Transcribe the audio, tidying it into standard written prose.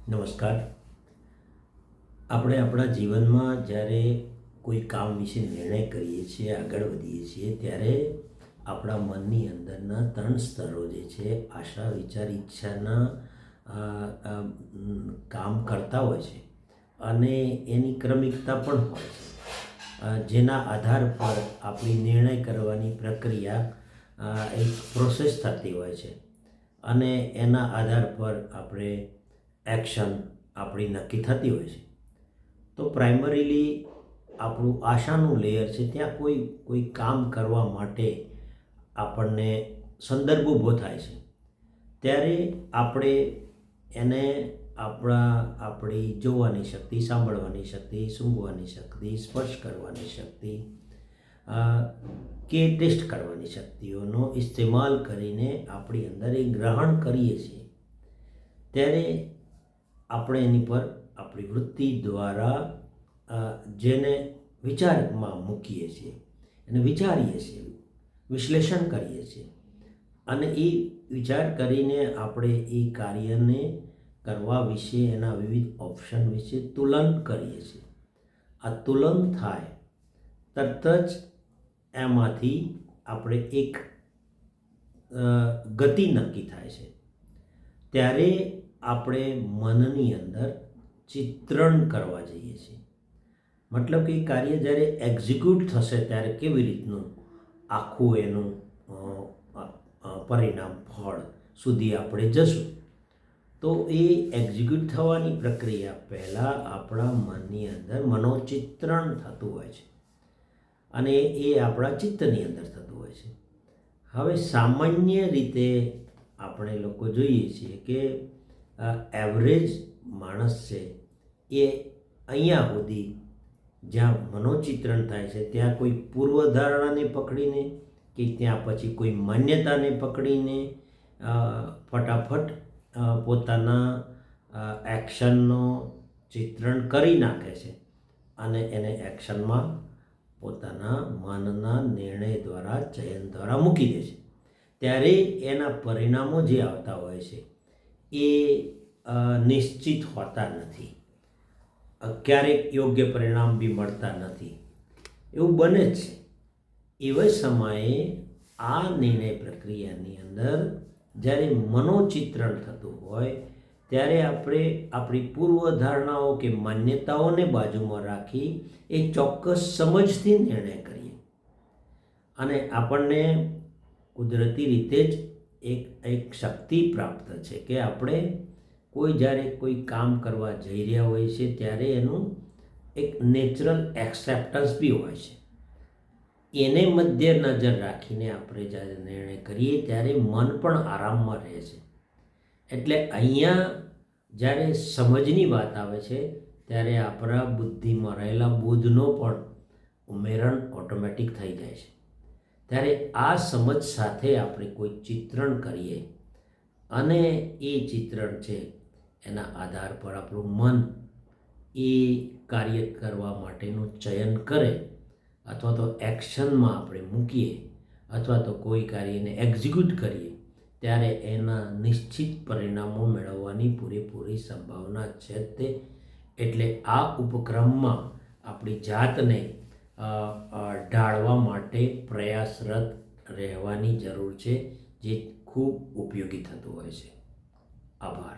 નમસ્કાર. આપણે આપણા જીવનમાં જ્યારે કોઈ કામ વિશે નિર્ણય કરીએ છીએ, આગળ વધીએ છીએ, ત્યારે આપણા મનની અંદરના 3 સ્તરો જે છે આશા, વિચાર, ઈચ્છાના કામ કરતા હોય છે અને એની ક્રમિકતા પણ હોય છે, જેના આધાર પર આપણી નિર્ણય કરવાની પ્રક્રિયા એક પ્રોસેસ થતી હોય છે અને એના આધાર પર આપણે એક્શન આપણી નક્કી થતી હોય છે. તો પ્રાઇમરીલી આપણું આશાનું લેયર છે, ત્યાં કોઈ કામ કરવા માટે આપણને સંદર્ભ ઊભો થાય છે, ત્યારે આપણે એને આપણી જોવાની શક્તિ, સાંભળવાની શક્તિ, સૂંઘવાની શક્તિ, સ્પર્શ કરવાની શક્તિ કે ટેસ્ટ કરવાની શક્તિઓનો ઇસ્તેમાલ કરીને આપણી અંદર એ ગ્રહણ કરીએ છીએ. ત્યારે આપણે એની પર આપણી વૃત્તિ દ્વારા જેને વિચારમાં મૂકીએ છીએ, એને વિચારીએ છીએ, વિશ્લેષણ કરીએ છીએ અને એ વિચાર કરીને આપણે એ કાર્યને કરવા વિશે એના વિવિધ ઓપ્શન વિશે તુલન કરીએ છીએ. આ તુલન થાય તરત જ એમાંથી આપણે એક ગતિ નક્કી થાય છે. ત્યારે આપણે મનની અંદર ચિત્રણ કરવા જઈએ છીએ. મતલબ કે કાર્ય જ્યારે એક્ઝિક્યુટ થશે ત્યારે કેવી રીતનું આખું એનું પરિણામ, ફળ સુધી આપણે જશું. તો એ એક્ઝિક્યુટ થવાની પ્રક્રિયા પહેલાં આપણા મનની અંદર મનોચિત્રણ થતું હોય છે અને એ આપણા ચિત્તની અંદર થતું હોય છે. હવે સામાન્ય રીતે આપણે લોકો જોઈએ છીએ કે એવરેજ માણસ છે એ અહીંયા સુધી જ્યાં મનોચિત્રણ થાય છે ત્યાં કોઈ પૂર્વધારણાને પકડીને કે ત્યાં પછી કોઈ માન્યતાને પકડીને ફટાફટ પોતાના એક્શનનો ચિત્રણ કરી નાખે છે અને એને એક્શનમાં પોતાના મનના નિર્ણય દ્વારા, ચયન દ્વારા મૂકી દે છે. ત્યારે એના પરિણામો જે આવતા હોય છે એ નિશ્ચિત હોતા નથી. ક્યારેક યોગ્ય પરિણામ બી મળતા નથી. એવું બને જ છે. એવા સમયે આ નિર્ણય પ્રક્રિયાની અંદર જ્યારે મનોચિત્રણ થતું હોય ત્યારે આપણે આપણી પૂર્વધારણાઓ કે માન્યતાઓને બાજુમાં રાખી એ ચોક્કસ સમજથી નિર્ણય કરીએ અને આપણને કુદરતી રીતે જ એક શક્તિ પ્રાપ્ત છે કે આપણે જ્યારે કોઈ કામ કરવા જઈ રહ્યા હોય છે ત્યારે એનું એક નેચરલ એક્સેપ્ટન્સ બી હોય છે. એને મધ્ય નજર રાખીને આપણે જ્યારે નિર્ણય કરીએ ત્યારે મન પણ આરામમાં રહે છે. એટલે અહીંયા જ્યારે સમજની વાત આવે છે ત્યારે આપણા બુદ્ધિમાં રહેલા બોધનો પણ ઉમેરણ ઓટોમેટિક થઈ જાય છે. ત્યારે આ સમજ સાથે આપણે કોઈ ચિત્રણ કરીએ અને એ ચિત્રણ છે એના આધાર પર આપણું મન એ કાર્ય કરવા માટેનું ચયન કરે અથવા તો એક્શનમાં આપણે મૂકીએ અથવા તો કોઈ કાર્યને એક્ઝિક્યુટ કરીએ ત્યારે એના નિશ્ચિત પરિણામો મેળવવાની પૂરેપૂરી સંભાવના છે તે. એટલે આ ઉપક્રમમાં આપણી જાતને ઢાળવા માટે પ્રયાસરત રહેવાની જરૂર છે, જે ખૂબ ઉપયોગી થતું હોય છે. આભાર.